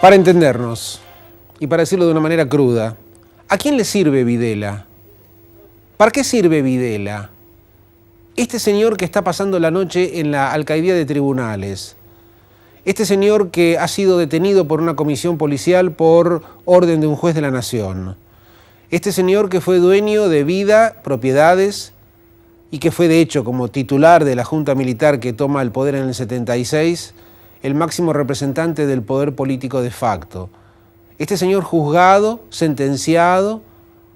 Para entendernos, y para decirlo de una manera cruda, ¿a quién le sirve Videla? ¿Para qué sirve Videla? Este señor que está pasando la noche en la alcaidía de tribunales, este señor que ha sido detenido por una comisión policial por orden de un juez de la nación, este señor que fue dueño de vida, propiedades, y que fue de hecho como titular de la Junta Militar que toma el poder en el 76, el máximo representante del poder político de facto. Este señor juzgado, sentenciado,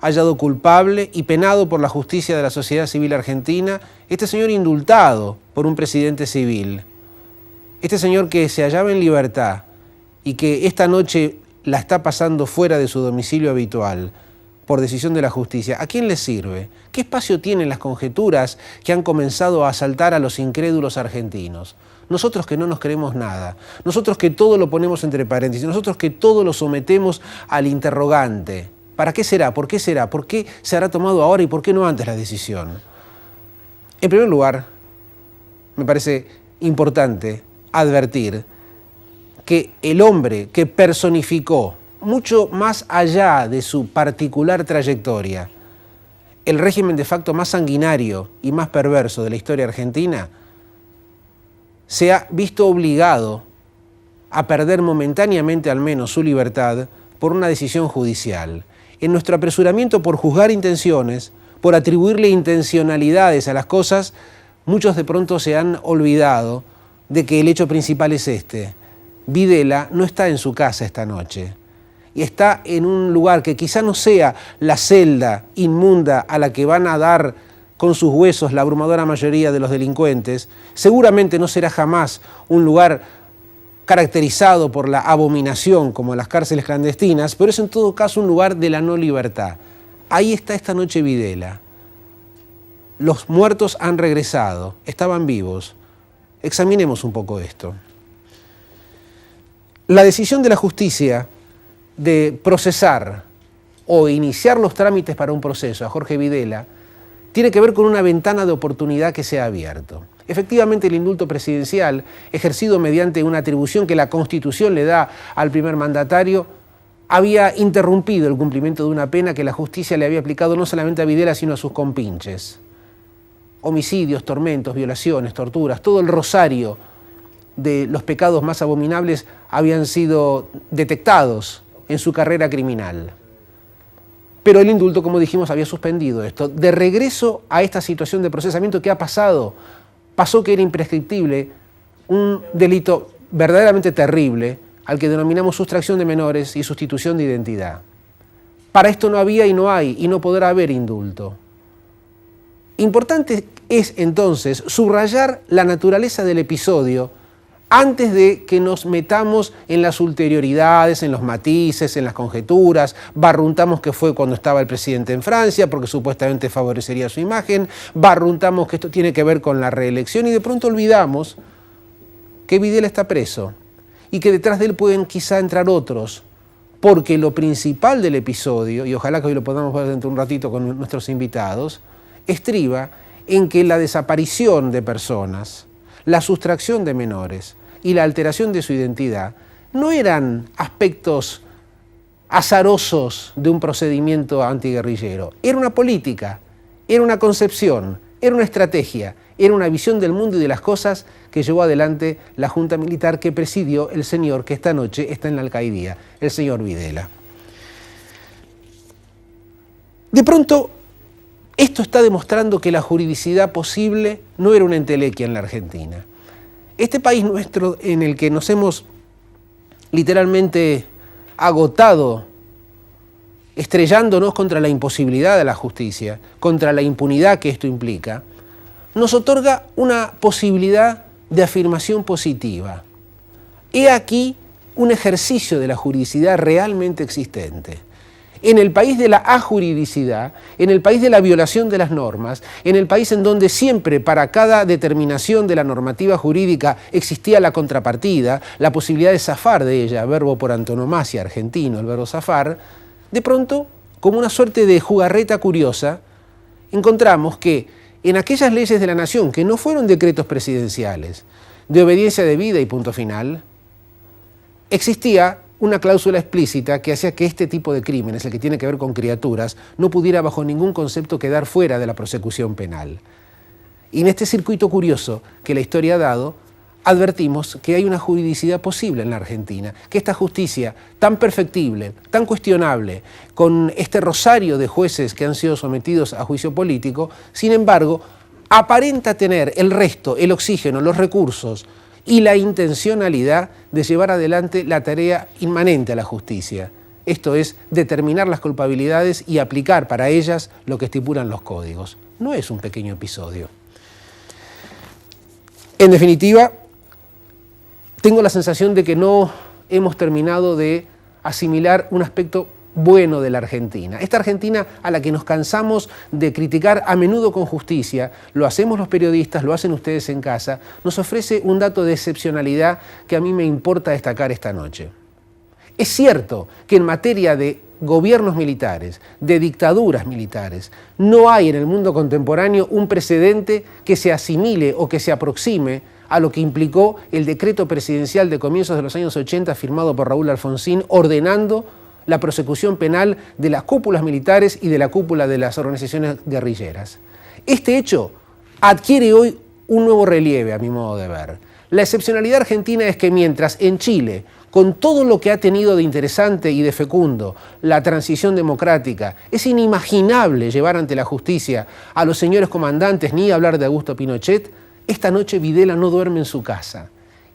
hallado culpable y penado por la justicia de la sociedad civil argentina, este señor indultado por un presidente civil, este señor que se hallaba en libertad y que esta noche la está pasando fuera de su domicilio habitual por decisión de la justicia, ¿a quién le sirve? ¿Qué espacio tienen las conjeturas que han comenzado a asaltar a los incrédulos argentinos? Nosotros que no nos creemos nada, nosotros que todo lo ponemos entre paréntesis, nosotros que todo lo sometemos al interrogante. ¿Para qué será? ¿Por qué será? ¿Por qué se habrá tomado ahora y por qué no antes la decisión? En primer lugar, me parece importante advertir que el hombre que personificó, mucho más allá de su particular trayectoria, el régimen de facto más sanguinario y más perverso de la historia argentina, se ha visto obligado a perder momentáneamente al menos su libertad por una decisión judicial. En nuestro apresuramiento por juzgar intenciones, por atribuirle intencionalidades a las cosas, muchos de pronto se han olvidado de que el hecho principal es este. Videla no está en su casa esta noche y está en un lugar que quizá no sea la celda inmunda a la que van a dar con sus huesos la abrumadora mayoría de los delincuentes, seguramente no será jamás un lugar caracterizado por la abominación como las cárceles clandestinas, pero es en todo caso un lugar de la no libertad. Ahí está esta noche Videla. Los muertos han regresado, estaban vivos. Examinemos un poco esto. La decisión de la justicia de procesar o iniciar los trámites para un proceso a Jorge Videla tiene que ver con una ventana de oportunidad que se ha abierto. Efectivamente, el indulto presidencial, ejercido mediante una atribución que la Constitución le da al primer mandatario, había interrumpido el cumplimiento de una pena que la justicia le había aplicado no solamente a Videla, sino a sus compinches. Homicidios, tormentos, violaciones, torturas, todo el rosario de los pecados más abominables habían sido detectados en su carrera criminal. Pero el indulto, como dijimos, había suspendido esto. De regreso a esta situación de procesamiento, ¿qué ha pasado? Pasó que era imprescriptible un delito verdaderamente terrible al que denominamos sustracción de menores y sustitución de identidad. Para esto no había y no hay y no podrá haber indulto. Importante es entonces subrayar la naturaleza del episodio antes de que nos metamos en las ulterioridades, en los matices, en las conjeturas, barruntamos que fue cuando estaba el presidente en Francia porque supuestamente favorecería su imagen, barruntamos que esto tiene que ver con la reelección y de pronto olvidamos que Videla está preso y que detrás de él pueden quizá entrar otros, porque lo principal del episodio, y ojalá que hoy lo podamos ver dentro de un ratito con nuestros invitados, estriba en que la desaparición de personas, la sustracción de menores y la alteración de su identidad no eran aspectos azarosos de un procedimiento antiguerrillero. Era una política, era una concepción, era una estrategia, era una visión del mundo y de las cosas que llevó adelante la Junta Militar que presidió el señor que esta noche está en la alcaidía, el señor Videla. De pronto, esto está demostrando que la juridicidad posible no era una entelequia en la Argentina. Este país nuestro en el que nos hemos literalmente agotado, estrellándonos contra la imposibilidad de la justicia, contra la impunidad que esto implica, nos otorga una posibilidad de afirmación positiva. He aquí un ejercicio de la juridicidad realmente existente. En el país de la ajuridicidad, en el país de la violación de las normas, en el país en donde siempre para cada determinación de la normativa jurídica existía la contrapartida, la posibilidad de zafar de ella, verbo por antonomasia argentino, el verbo zafar, de pronto, como una suerte de jugarreta curiosa, encontramos que en aquellas leyes de la nación que no fueron decretos presidenciales, de obediencia debida y punto final, existía una cláusula explícita que hacía que este tipo de crímenes, el que tiene que ver con criaturas, no pudiera bajo ningún concepto quedar fuera de la prosecución penal. Y en este circuito curioso que la historia ha dado, advertimos que hay una juridicidad posible en la Argentina, que esta justicia tan perfectible, tan cuestionable, con este rosario de jueces que han sido sometidos a juicio político, sin embargo, aparenta tener el resto, el oxígeno, los recursos y la intencionalidad de llevar adelante la tarea inmanente a la justicia. Esto es, determinar las culpabilidades y aplicar para ellas lo que estipulan los códigos. No es un pequeño episodio. En definitiva, tengo la sensación de que no hemos terminado de asimilar un aspecto bueno de la Argentina. Esta Argentina a la que nos cansamos de criticar a menudo con justicia, lo hacemos los periodistas, lo hacen ustedes en casa, nos ofrece un dato de excepcionalidad que a mí me importa destacar esta noche. Es cierto que en materia de gobiernos militares, de dictaduras militares, no hay en el mundo contemporáneo un precedente que se asimile o que se aproxime a lo que implicó el decreto presidencial de comienzos de los años 80 firmado por Raúl Alfonsín, ordenando la prosecución penal de las cúpulas militares y de la cúpula de las organizaciones guerrilleras. Este hecho adquiere hoy un nuevo relieve, a mi modo de ver. La excepcionalidad argentina es que mientras en Chile, con todo lo que ha tenido de interesante y de fecundo la transición democrática, es inimaginable llevar ante la justicia a los señores comandantes ni hablar de Augusto Pinochet, esta noche Videla no duerme en su casa.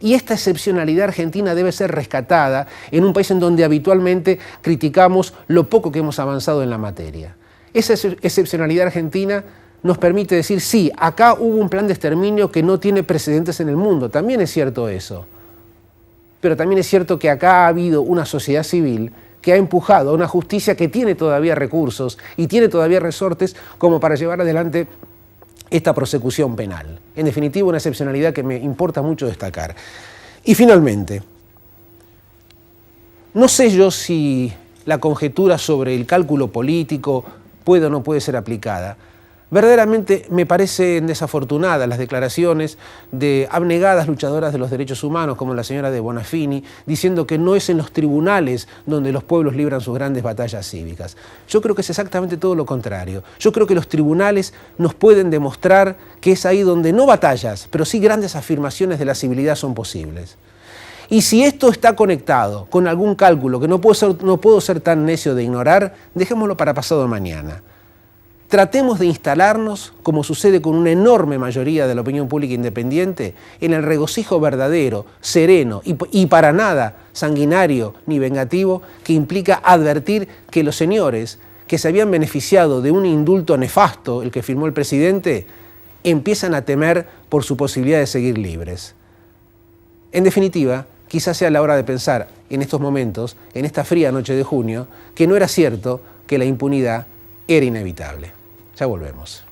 Y esta excepcionalidad argentina debe ser rescatada en un país en donde habitualmente criticamos lo poco que hemos avanzado en la materia. Esa excepcionalidad argentina nos permite decir, sí, acá hubo un plan de exterminio que no tiene precedentes en el mundo. También es cierto eso. Pero también es cierto que acá ha habido una sociedad civil que ha empujado a una justicia que tiene todavía recursos y tiene todavía resortes como para llevar adelante esta prosecución penal. En definitiva, una excepcionalidad que me importa mucho destacar. Y finalmente, no sé yo si la conjetura sobre el cálculo político puede o no puede ser aplicada. Verdaderamente me parecen desafortunadas las declaraciones de abnegadas luchadoras de los derechos humanos, como la señora de Bonafini, diciendo que no es en los tribunales donde los pueblos libran sus grandes batallas cívicas. Yo creo que es exactamente todo lo contrario. Yo creo que los tribunales nos pueden demostrar que es ahí donde no batallas, pero sí grandes afirmaciones de la civilidad son posibles. Y si esto está conectado con algún cálculo que no puedo ser tan necio de ignorar, dejémoslo para pasado mañana. Tratemos de instalarnos, como sucede con una enorme mayoría de la opinión pública independiente, en el regocijo verdadero, sereno y para nada sanguinario ni vengativo que implica advertir que los señores que se habían beneficiado de un indulto nefasto, el que firmó el presidente, empiezan a temer por su posibilidad de seguir libres. En definitiva, quizás sea la hora de pensar en estos momentos, en esta fría noche de junio, que no era cierto que la impunidad era inevitable. Ya volvemos.